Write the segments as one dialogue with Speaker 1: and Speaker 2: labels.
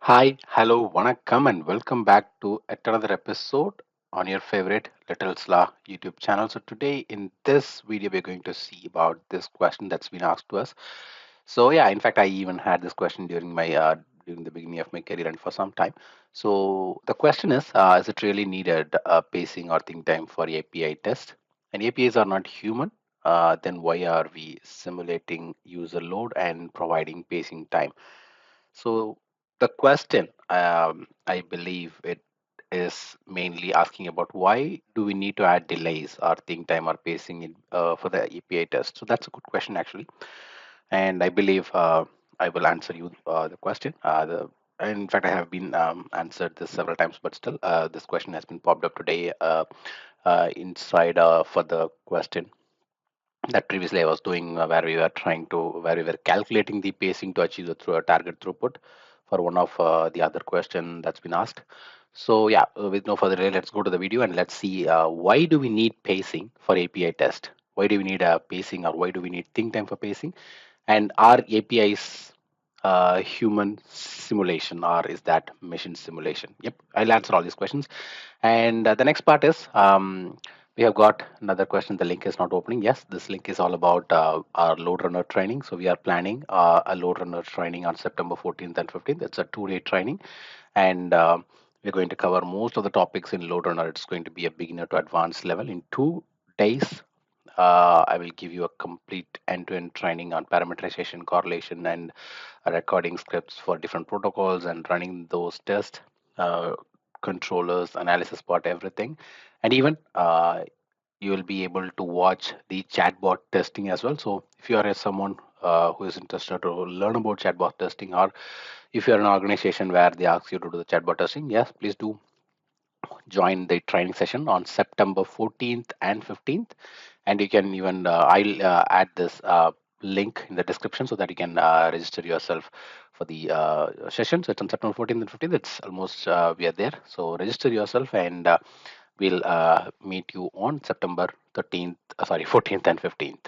Speaker 1: Hi, hello, vanakkam, and welcome back to yet another episode on your favorite Little Sla YouTube channel. So today in this video, we're going to see about this question that's been asked to us. So yeah, in fact, I even had this question during my during the beginning of my career and for some time. So the question is it really needed pacing or think time for API test? And APIs are not human. Then why are we simulating user load and providing pacing time? So the question, I believe it is mainly asking about why do we need to add delays or think time or pacing for the API test. So that's a good question actually, and I believe I will answer you the question. In fact, I have been answered this several times, but still, this question has been popped up today inside for the question that previously I was doing, where we were calculating the pacing to achieve the target throughput for one of the other question that's been asked. So yeah, with no further delay, let's go to the video and let's see why do we need pacing for API test? Why do we need pacing, or why do we need think time for pacing? And are APIs human simulation, or is that machine simulation? Yep, I'll answer all these questions. And the next part is we have got another question. The link is not opening. Yes, this link is all about our load runner training. So we are planning a load runner training on September 14th and 15th. It's a 2-day training, and we're going to cover most of the topics in load runner. It's going to be a beginner to advanced level in 2 days. I will give you a complete end-to-end training on parameterization, correlation, and recording scripts for different protocols and running those tests, uh, controllers, analysis part, everything. And even you will be able to watch the chatbot testing as well. So if you are someone who is interested to learn about chatbot testing, or if you're an organization where they ask you to do the chatbot testing, yes, please do join the training session on September 14th and 15th. And you can even, I'll add this link in the description so that you can register yourself for the session. So it's on September 14th and 15th. It's almost, we are there. So register yourself, and we'll meet you on September 13th, sorry, 14th and 15th.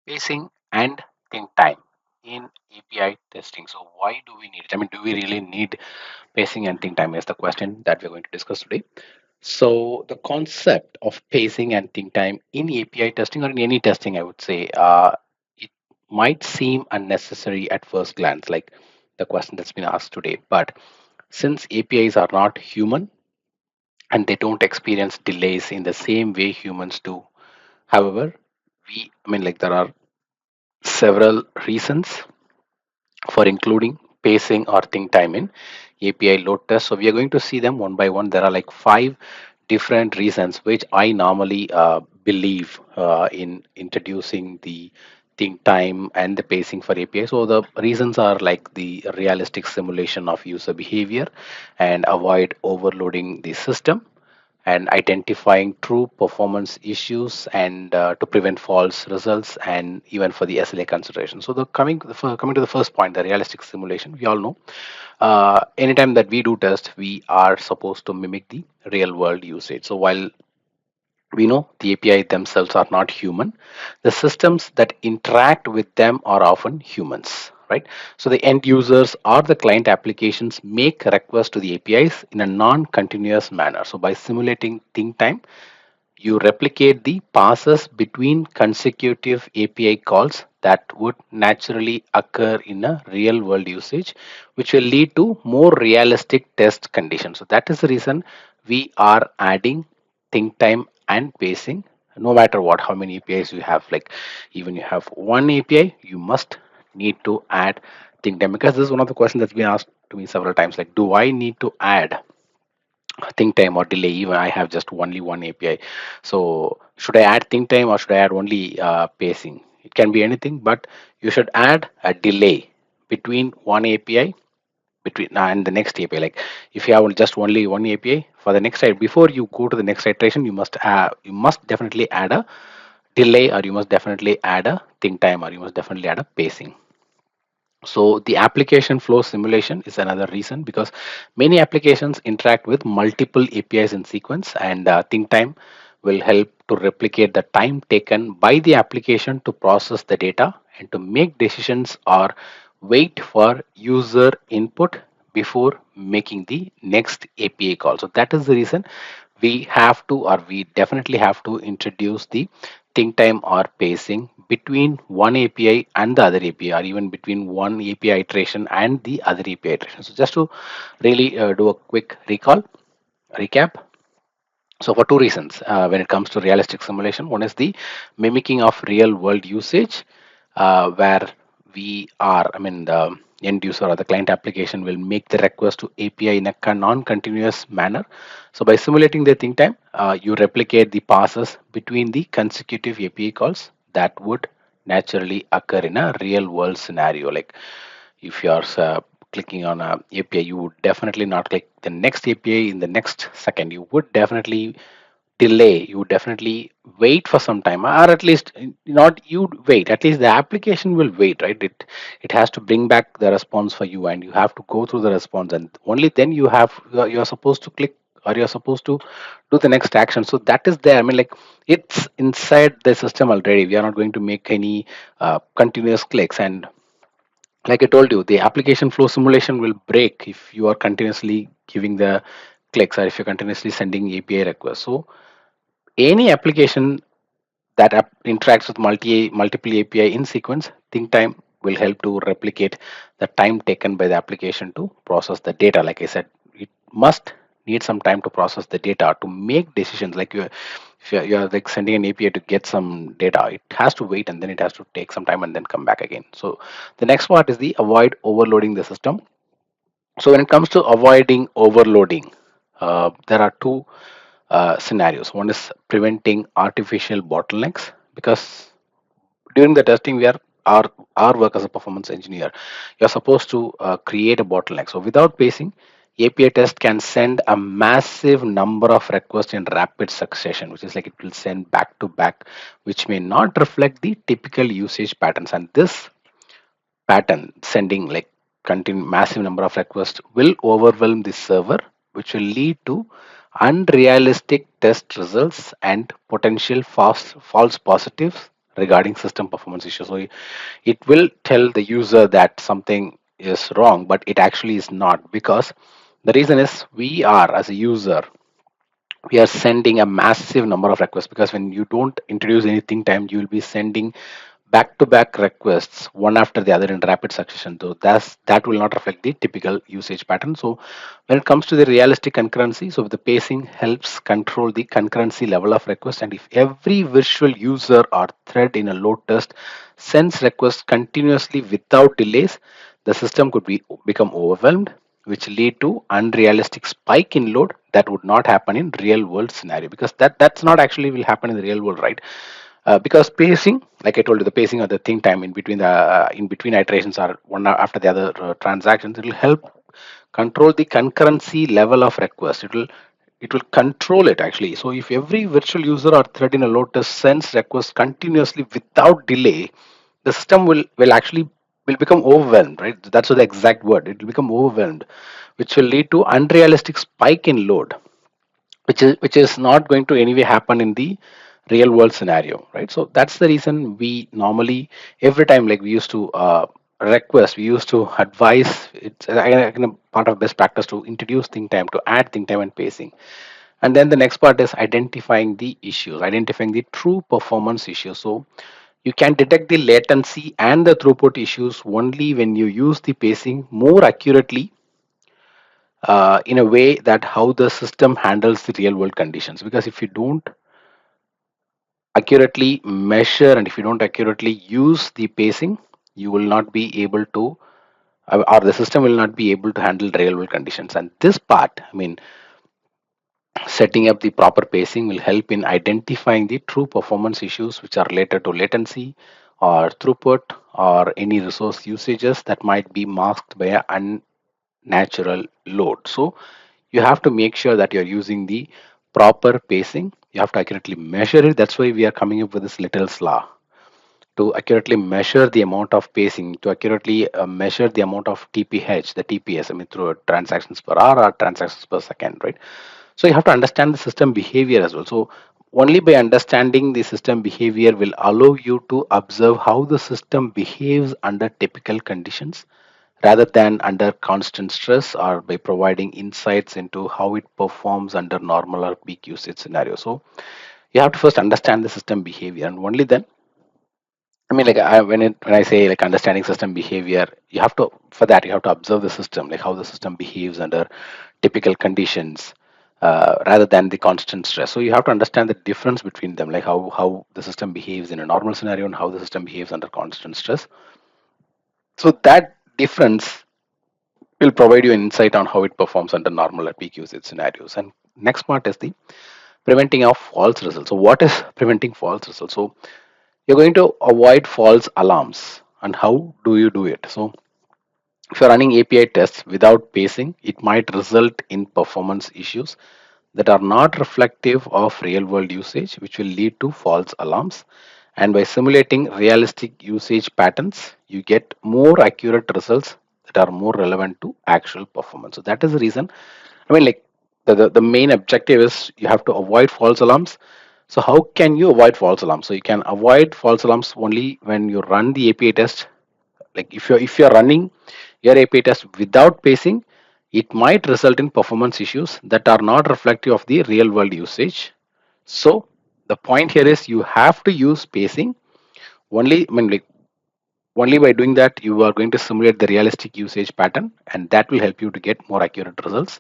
Speaker 1: Pacing and think time in API testing. So why do we need it? I mean, do we really need pacing and think time is the question that we're going to discuss today. So the concept of pacing and think time in API testing, or in any testing, I would say, it might seem unnecessary at first glance, like the question that's been asked today. But since APIs are not human and they don't experience delays in the same way humans do, however, like there are several reasons for including pacing or think time in API load test. So we are going to see them one by one. There are like 5 different reasons which I normally believe in introducing the think time and the pacing for API. So the reasons are like the realistic simulation of user behavior and avoid overloading the system, and identifying true performance issues, and to prevent false results, and even for the SLA consideration. So the coming to the first point, the realistic simulation. We all know anytime that we do test, we are supposed to mimic the real world usage. So while we know the API themselves are not human, the systems that interact with them are often humans, right? So the end users or the client applications make requests to the APIs in a non-continuous manner. So by simulating think time, you replicate the passes between consecutive API calls that would naturally occur in a real world usage, which will lead to more realistic test conditions. So that is the reason we are adding think time and pacing. No matter what, how many APIs you have, like even you have one API, you must need to add think time, because this is one of the questions that's been asked to me several times. Like, do I need to add think time or delay even I have just only one API? So should I add think time, or should I add only pacing? It can be anything, but you should add a delay between one API, between and the next API. Like if you have just only one API, for the next site, before you go to the next iteration, you must definitely add a delay, or you must definitely add a think time, or you must definitely add a pacing. So the application flow simulation is another reason, because many applications interact with multiple APIs in sequence, and think time will help to replicate the time taken by the application to process the data and to make decisions, or wait for user input before making the next API call. So that is the reason we have to, or we definitely have to introduce the think time or pacing between one API and the other API, or even between one API iteration and the other API iteration. So just to really do a quick recap. So for two reasons, when it comes to realistic simulation, one is the mimicking of real world usage, where we are, I mean, the end user or the client application will make the request to API in a non-continuous manner. So by simulating the think time, you replicate the passes between the consecutive API calls that would naturally occur in a real world scenario. Like if you're clicking on a API, you would definitely not click the next API in the next second. You would definitely delay. You would definitely wait for some time, or at least not you wait. At least the application will wait, right? It has to bring back the response for you, and you have to go through the response, and only then you're supposed to click, or you're supposed to do the next action. So that is there. I mean, like, it's inside the system already. We are not going to make any continuous clicks. And like I told you, the application flow simulation will break if you are continuously giving the clicks, or if you're continuously sending API requests. So any application that interacts with multiple API in sequence, think time will help to replicate the time taken by the application to process the data. Like I said, it must need some time to process the data to make decisions. Like you're like sending an API to get some data, it has to wait, and then it has to take some time and then come back again. So the next part is the avoid overloading the system. So when it comes to avoiding overloading, there are two scenarios. One is preventing artificial bottlenecks, because during the testing we are our work as a performance engineer, you're supposed to create a bottleneck. So without pacing, API test can send a massive number of requests in rapid succession, which is like it will send back to back, which may not reflect the typical usage patterns. And this pattern, sending like massive number of requests, will overwhelm the server, which will lead to unrealistic test results and potential false positives regarding system performance issues. So it will tell the user that something is wrong, but it actually is not, because the reason is we are, as a user, we are sending a massive number of requests. Because when you don't introduce anything time, you will be sending back to back requests one after the other in rapid succession. So that will not reflect the typical usage pattern. So when it comes to the realistic concurrency, so the pacing helps control the concurrency level of request. And if every virtual user or thread in a load test sends requests continuously without delays, the system could become overwhelmed, which lead to unrealistic spike in load that would not happen in real world scenario. Because that's not actually will happen in the real world, right? Because pacing, like I told you, the pacing or the think time in between iterations are one after the other transactions, it will help control the concurrency level of request. It will control it actually. So if every virtual user or thread in a lotus sends requests continuously without delay, the system will actually will become overwhelmed, right? That's the exact word. It will become overwhelmed, which will lead to unrealistic spike in load, which is not going to anyway happen in the real world scenario, right? So that's the reason we normally, every time, like we used to request, we used to advise, it's again a part of best practice to introduce think time, to add think time and pacing. And then the next part is identifying the issues, identifying the true performance issues. So you can detect the latency and the throughput issues only when you use the pacing more accurately, in a way that how the system handles the real world conditions. Because if you don't accurately measure, and if you don't accurately use the pacing, you will not be able to, or the system will not be able to handle real world conditions. And this part, I mean, setting up the proper pacing will help in identifying the true performance issues which are related to latency or throughput or any resource usages that might be masked by an unnatural load. So you have to make sure that you're using the proper pacing. You have to accurately measure it. That's why we are coming up with this Little's law, to accurately measure the amount of pacing, to accurately measure the amount of TPH, the TPS, I mean, through transactions per hour or transactions per second, right? So you have to understand the system behavior as well. So only by understanding the system behavior will allow you to observe how the system behaves under typical conditions rather than under constant stress, or by providing insights into how it performs under normal or peak usage scenarios. So you have to first understand the system behavior, and only then, I mean, like when I say like understanding system behavior, you have to, for that you have to observe the system, like how the system behaves under typical conditions, rather than the constant stress. So you have to understand the difference between them, like how the system behaves in a normal scenario and how the system behaves under constant stress. So that difference will provide you an insight on how it performs under normal or peak usage scenarios. And next part is the preventing of false results. So what is preventing false results? So you're going to avoid false alarms. And how do you do it? So if you're running API tests without pacing, it might result in performance issues that are not reflective of real world usage, which will lead to false alarms. And by simulating realistic usage patterns, you get more accurate results that are more relevant to actual performance. So that is the reason. I mean, like the main objective is you have to avoid false alarms. So how can you avoid false alarms? So you can avoid false alarms only when you run the API test. Like if you're running your API test without pacing, it might result in performance issues that are not reflective of the real world usage. So the point here is you have to use pacing only. I mean, like only by doing that you are going to simulate the realistic usage pattern, and that will help you to get more accurate results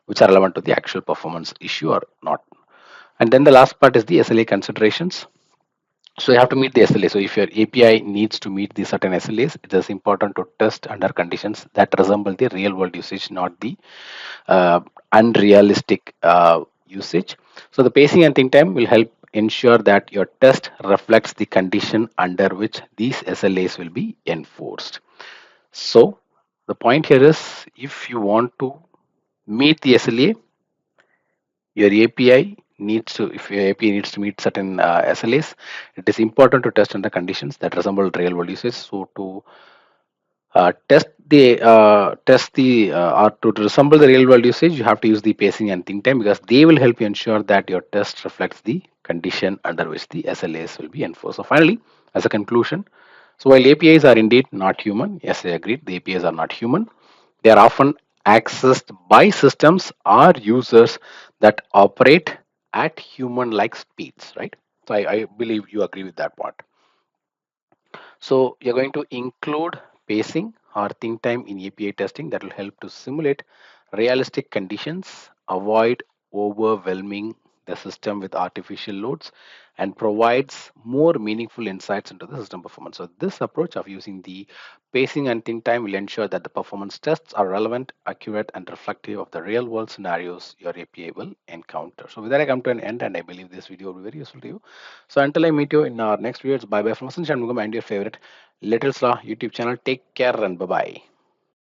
Speaker 1: which are relevant to the actual performance issue or not. And then the last part is the SLA considerations. So you have to meet the SLA. So if your API needs to meet the certain SLAs, it is important to test under conditions that resemble the real world usage, not the unrealistic usage. So the pacing and think time will help ensure that your test reflects the condition under which these SLAs will be enforced. So the point here is, if you want to meet the SLA, your API needs to, if your API needs to meet certain SLAs, it is important to test under conditions that resemble real world usage. So to test the or to resemble the real world usage, you have to use the pacing and think time, because they will help you ensure that your test reflects the condition under which the SLAs will be enforced. So finally, as a conclusion, so while APIs are indeed not human, yes, I agree, the APIs are not human. They are often accessed by systems or users that operate at human-like speeds, right? So I believe you agree with that part. So you're going to include pacing or think time in API testing that will help to simulate realistic conditions, avoid overwhelming the system with artificial loads, and provides more meaningful insights into the system performance. So this approach of using the pacing and think time will ensure that the performance tests are relevant, accurate, and reflective of the real world scenarios your API will encounter. So with that, I come to an end, and I believe this video will be very useful to you. So until I meet you in our next videos, bye bye from Sunshine Mugam and your favorite Little Slaw YouTube channel. Take care and bye bye.